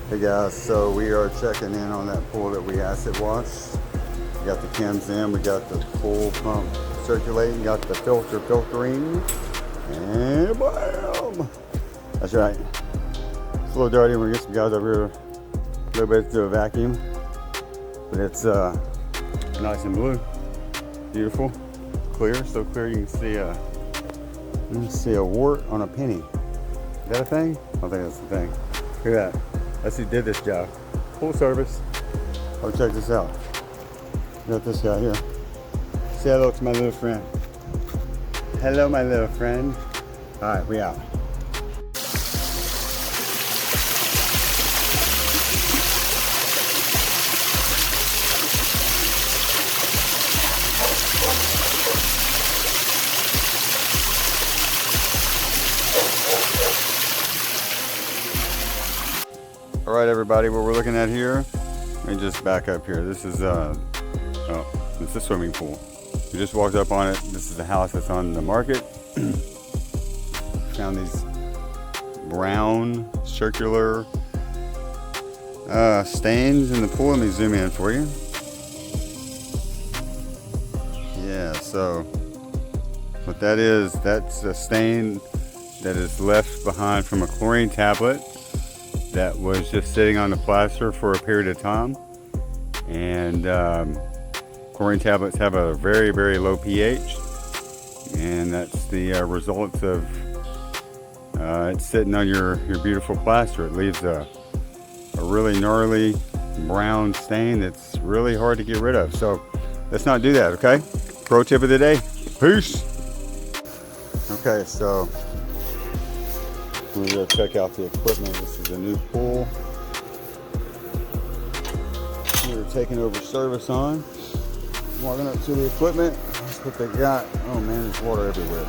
Hey guys, so we are checking in on that pool that we acid washed. We got the chems in, we got the pool pump circulating, got the filter filtering, and bam! That's right. It's a little dirty. We're gonna get some guys over here a little bit to do a vacuum, but it's nice and blue, beautiful, clear, so clear you can see a wart on a penny. Is that a thing? I don't think that's the thing. Look at that. That's who did this job. Full service. Oh, check this out. Got this guy here. Say hello to my little friend. Hello, my little friend. All right, we out. All right, everybody, what we're looking at here, let me just back up here. This is it's a swimming pool. We just walked up on it. This is the house that's on the market. Found these brown circular stains in the pool. Let me zoom in for you. Yeah, so what that is, that's a stain that is left behind from a chlorine tablet that was just sitting on the plaster for a period of time. And chlorine tablets have a very, very low pH, and that's the result of it sitting on your beautiful plaster. It leaves a really gnarly brown stain that's really hard to get rid of. So let's not do that, okay? Pro tip of the day. Peace. Okay, so we're going to check out the equipment. This is a new pool. We're taking over service on. Walking up to the equipment. That's what they got. Oh man, there's water everywhere.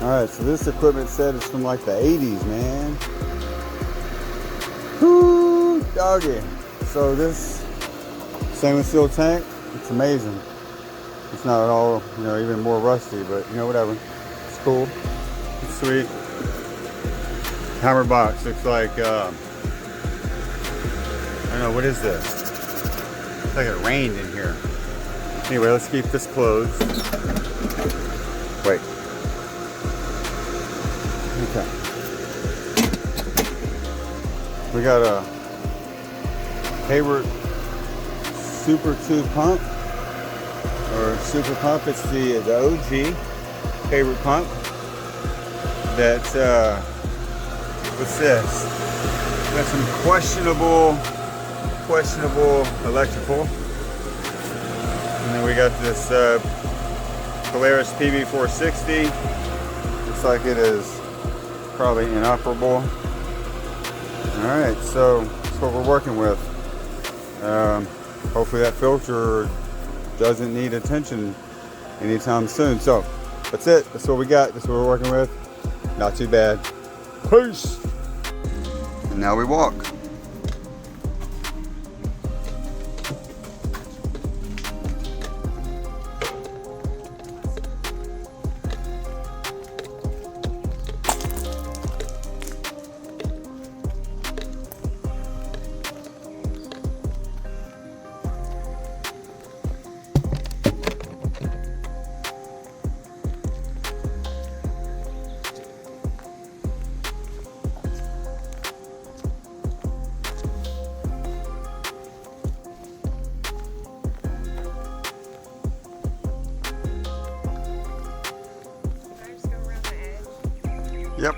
Alright, so this equipment set is from like the 80s, man. Whoo, doggy. So this stainless steel tank, it's amazing. It's not at all, even more rusty, but whatever. It's cool. It's sweet. Hammer box looks like, I don't know, what is this? It's like it rained in here. Anyway, let's keep this closed. Wait. Okay. We got a Hayward Super 2 pump, or Super Pump. It's the OG Hayward pump. That's what's this? Got some questionable electrical, and then we got this Polaris PB460. Looks like it is probably inoperable. All right, so that's what we're working with. Hopefully that filter doesn't need attention anytime soon. So that's it. That's what we got. That's what we're working with. Not too bad. Peace. And now we walk. Yep.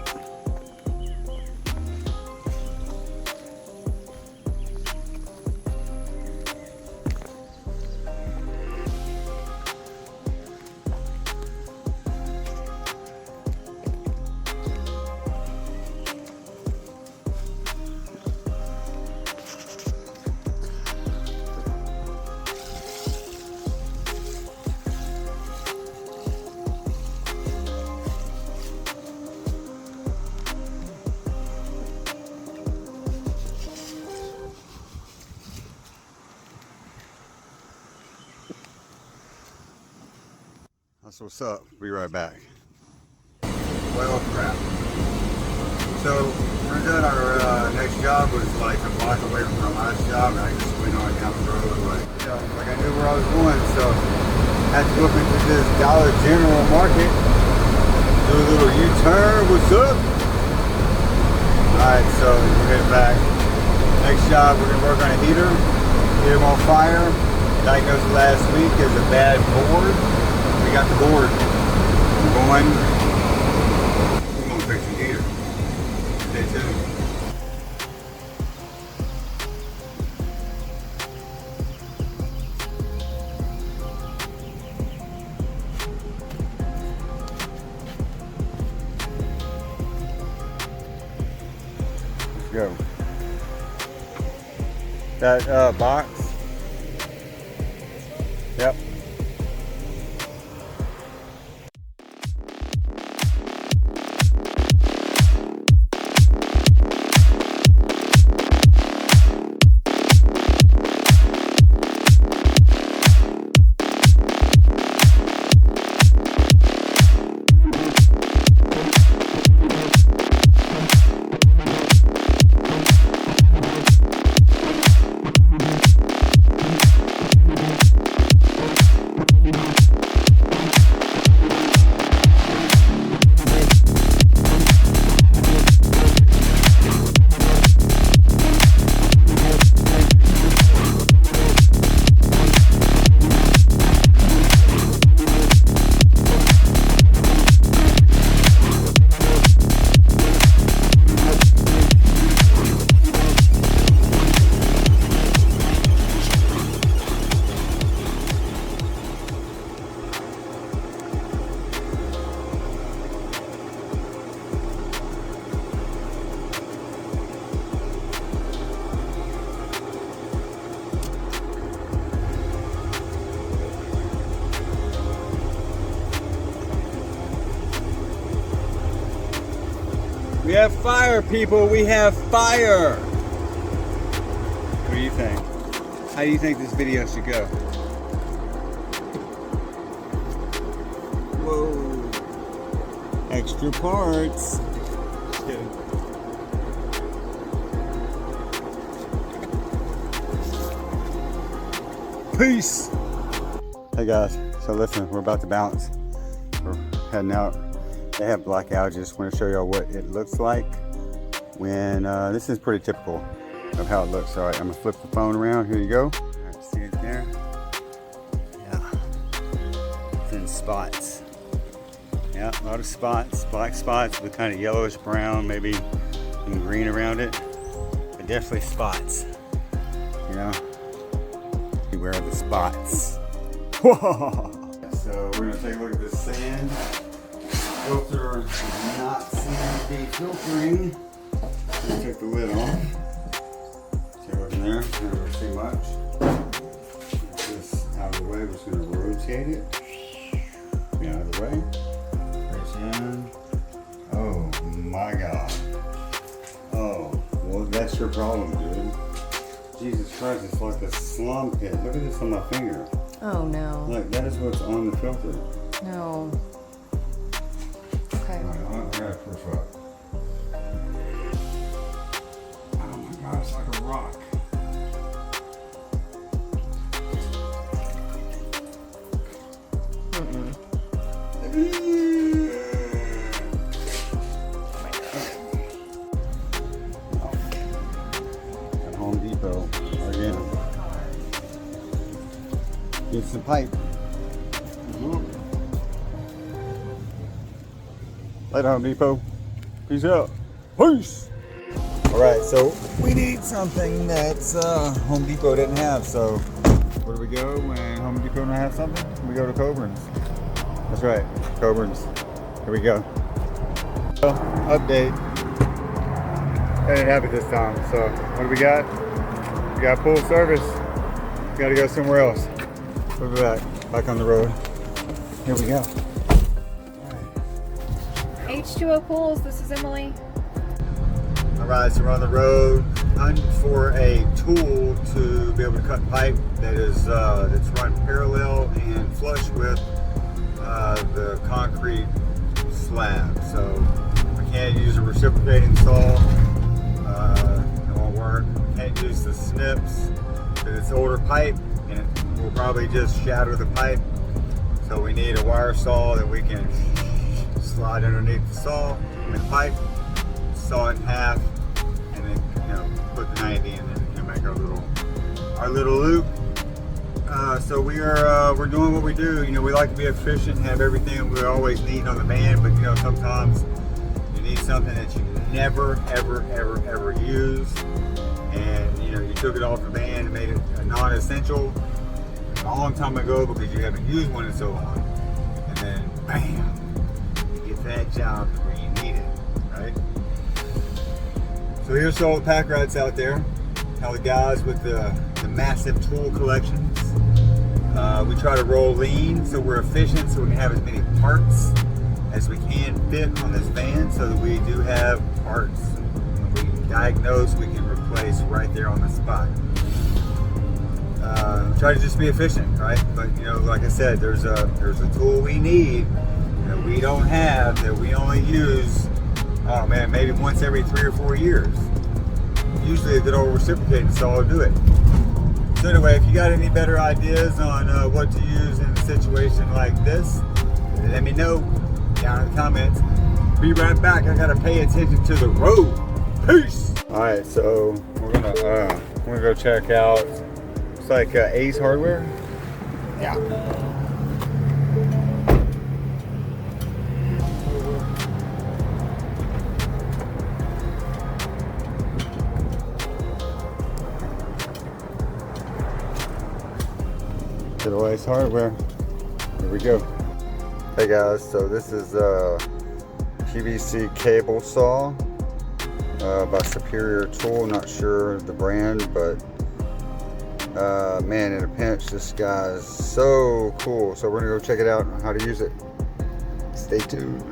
That's what's up. Be right back. Well, crap. So Turns out our next job was like a block away from our last job, and I just went on down the road like I knew where I was going, so I had to go up into this Dollar General market, do a little U-turn. What's up? Alright, so we're heading back. Next job, we're gonna work on a heater, get him on fire. Diagnosed last week as a bad board. We got the board. We're going to fix the heater. Stay tuned. Let's go. That box. Yep. We have fire, people. We have fire. What do you think? How do you think this video should go? Whoa. Extra parts. Just kidding. Peace. Hey guys, so listen, we're about to bounce. We're heading out. They have black algae. Just want to show y'all what it looks like when this is pretty typical of how it looks. All right, I'm gonna flip the phone around. Here you go. All right, see it there? Yeah, it's in spots. Yeah, a lot of spots, black spots with kind of yellowish brown, maybe some green around it, but definitely spots. You know, beware of the spots. So we're gonna take a look at this sand. Filter does not seem to be filtering. So we take the lid off. See what's in there? Don't really see much. Get this out of the way. We're just going to rotate it. Be out of the way. Press in. Oh my God. Oh, well, that's your problem, dude. Jesus Christ, it's like a slum pit. Look at this on my finger. Oh no. Look, that is what's on the filter. No. Okay. Alright, I gotta proof up. Oh my God, it's like a rock. At Home Depot again. Get some pipe. Later, Home Depot. Peace out. Peace. All right, so we need something that's Home Depot didn't have. So where do we go when Home Depot don't have something? We go to Coburn's. That's right, Coburn's. Here we go. So, update. They didn't have it this time. So what do we got? We got full service. We got to go somewhere else. We'll be back on the road. Here we go. H2O Pools, this is Emily. Alright, so we're on the road hunting for a tool to be able to cut pipe that is that's run parallel and flush with the concrete slab. So we can't use a reciprocating saw. the snips. It's older pipe, and it will probably just shatter the pipe. So we need a wire saw that we can slide underneath the saw, the pipe, saw it in half, and then put the 90 in and make our little loop. So we're doing what we do. We like to be efficient, have everything we always need on the van, but sometimes you need something that you never ever use, and you took it off the van and made it a non-essential a long time ago because you haven't used one in so long, and then bam, you get that job where you need it, right? So here's all the pack rats out there, all the guys with the massive tool collections. We try to roll lean so we're efficient, so we can have as many parts as we can fit on this van, so that we do have parts. When we diagnose, we can replace right there on the spot. Try to just be efficient, right? But like I said, there's a tool we need that we don't have, that we only use, oh man, maybe once every 3 or 4 years. Usually a good old reciprocating saw will do it. So anyway, if you got any better ideas on what to use in a situation like this, let me know down in the comments. Be right back. I gotta pay attention to the road. Peace. All right, so we're gonna go check out. It's like Ace Hardware. Yeah. Little Ace Hardware. Here we go. Hey guys, so this is a PVC cable saw by Superior Tool. Not sure the brand, but man, in a pinch, this guy is so cool. So we're gonna go check it out on how to use it. Stay tuned.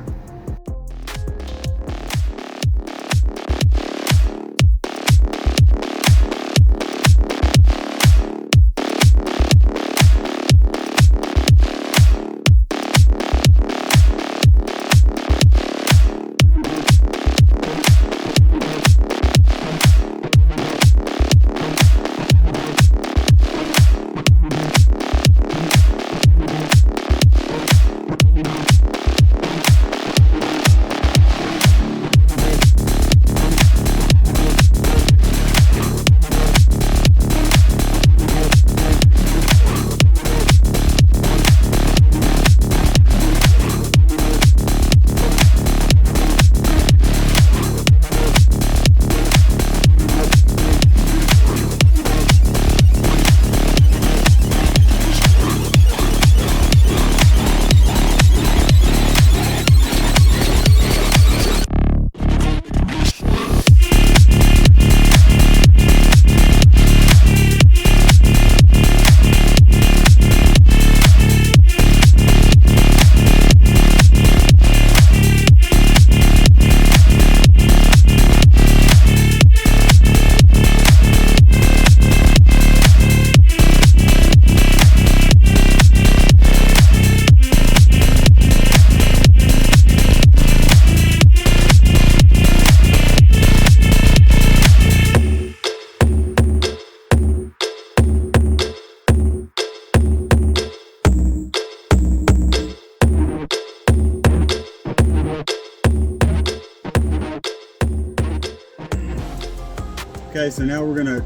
Okay, so now we're gonna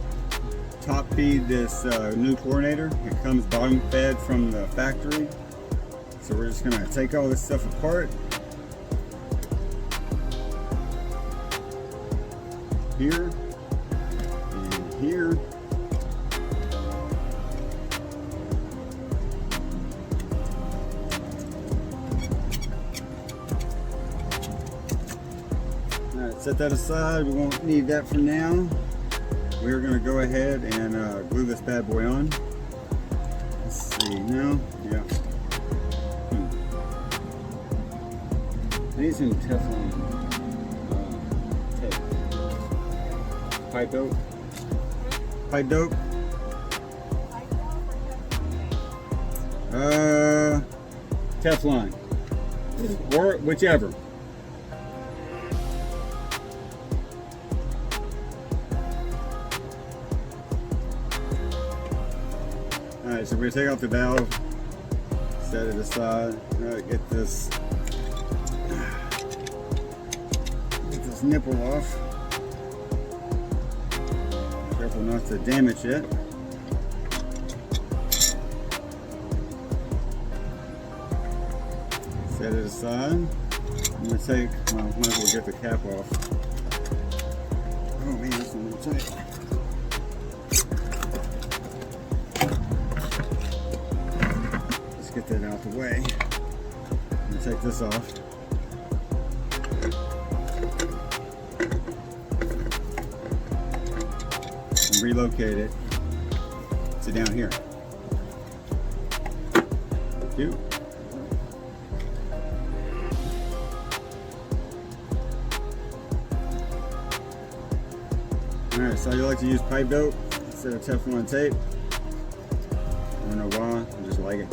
top feed this new chlorinator. It comes bottom fed from the factory. So we're just gonna take all this stuff apart. Here and here. Alright, set that aside. We won't need that for now. We're going to go ahead and glue this bad boy on. Let's see now. Yeah. I need some Teflon tape. Pipe dope. Pipe dope. Teflon. Or whichever. Alright, so we're gonna take off the valve, set it aside. Alright, get this nipple off. Careful not to damage it. Set it aside. I'm gonna take, well, might as well get the cap off. Oh man, that's a little tight. Let's get that out the way. I'm gonna take this off. And relocate it to down here. Thank you. Alright, so I like to use pipe dope instead of Teflon tape. I don't know why, I just like it.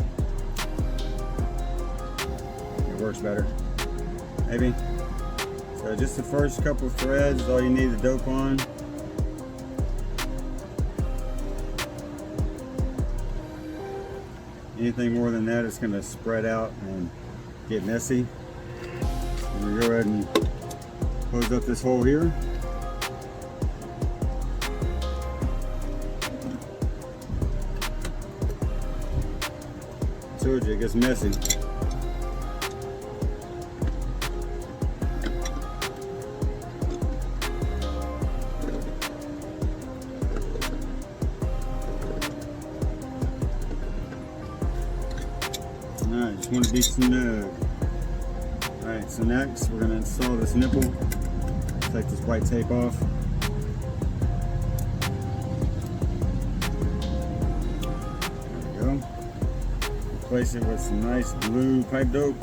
It works better. Maybe. So just the first couple of threads is all you need the dope on. Anything more than that, it's going to spread out and get messy. I'm going to go ahead and close up this hole here. I told you it gets messy. Alright, just want to be snug. Alright, so next we're going to install this nipple. Take this white tape off. There we go. Replace it with some nice blue pipe dope.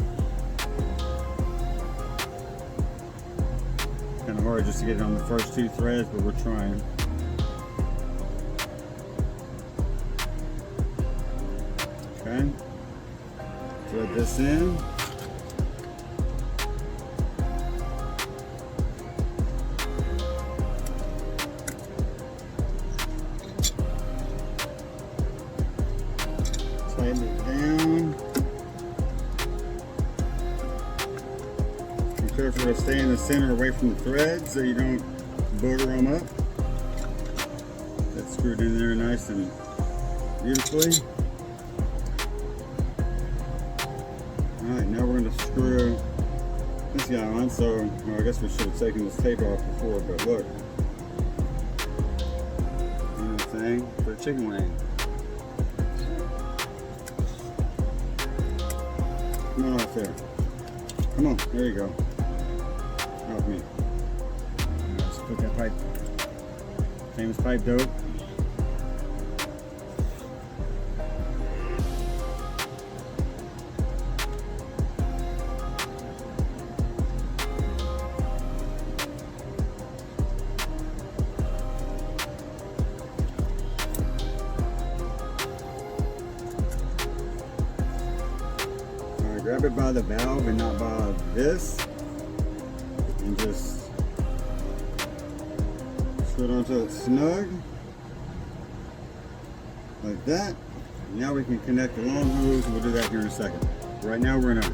Kind of hard just to get it on the first two threads, but we're trying. Okay. Thread this in. Tighten it down. Be careful to stay in the center away from the thread so you don't booger them up. That's screwed in there nice and beautifully. Alright, now we're going to screw this guy on. So, well, I guess we should have taken this tape off before, but look. You know the thing for a chicken wing. Come on off there. Come on, there you go. Help me. Let's put that pipe, famous pipe dope. Grab it by the valve and not by this, and just screw it onto it snug like that. Now we can connect the long hose, and we'll do that here in a second. Right now we're gonna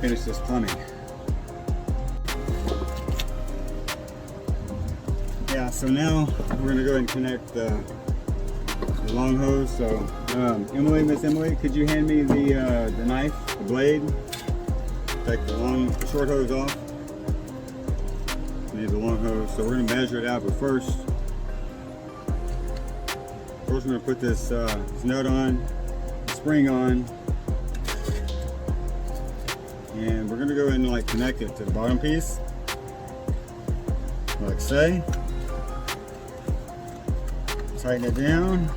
finish this plumbing. Yeah, so now we're gonna go ahead and connect the long hose. So Miss Emily, could you hand me the knife, the blade? Take the short hose off. Need the long hose. So we're going to measure it out, but first we're going to put this nut on, spring on, and we're going to go ahead and like connect it to the bottom piece, like so. Tighten it down.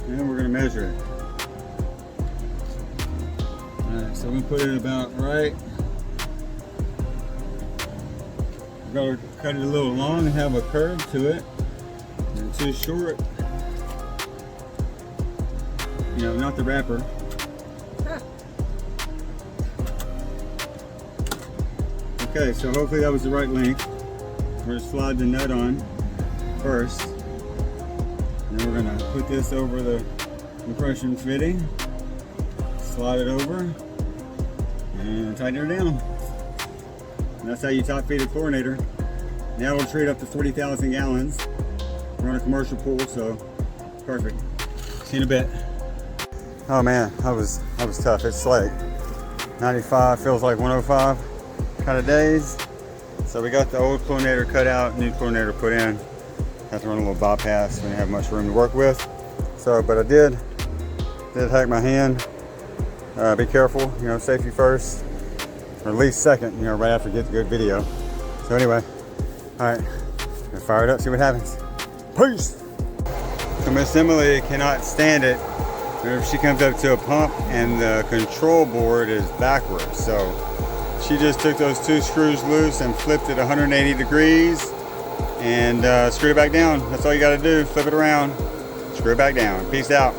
And we're going to measure it. Alright, so we put it about right. We're going to cut it a little long and have a curve to it. And too short. You know, not the wrapper. Okay, so hopefully that was the right length. We're going to slide the nut on. first. And then we're gonna put this over the compression fitting, slide it over, and tighten her down. And that's how you top feed a chlorinator. Now we'll treat up to 40,000 gallons. We're on a commercial pool, so perfect. See you in a bit. Oh man, that was tough. It's like 95, feels like 105 kind of days. So we got the old chlorinator cut out, new chlorinator put in. Have to run a little bypass. We didn't have much room to work with. So, but I did hack my hand. Be careful, you know, safety first, or at least second, you know, right after you get the good video. So anyway, all right, let's fire it up, see what happens. Peace. So Miss Emily cannot stand it if she comes up to a pump and the control board is backwards. So she just took those 2 screws loose and flipped it 180 degrees and screw it back down. That's all you got to do. Flip it around, screw it back down. Peace out.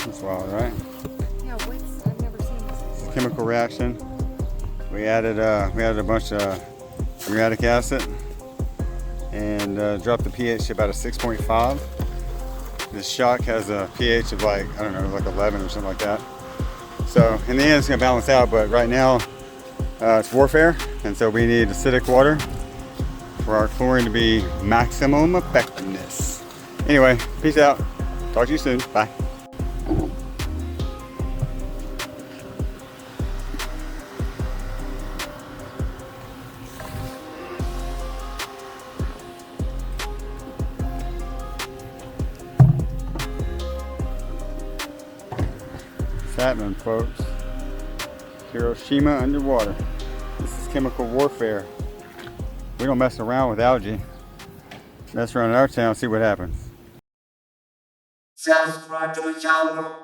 That's wild, right? Yeah, I've never seen this before. Chemical reaction. We added a bunch of muriatic acid and dropped the pH to about a 6.5. This shock has a pH of like, I don't know, like 11 or something like that. So in the end it's gonna balance out, but right now it's warfare, and so we need acidic water for our chlorine to be maximum effectiveness. Anyway, peace out. Talk to you soon. Bye. What's happening, folks? Hiroshima underwater. This is chemical warfare. We don't mess around with algae. Mess around in our town, see what happens. Subscribe to my channel.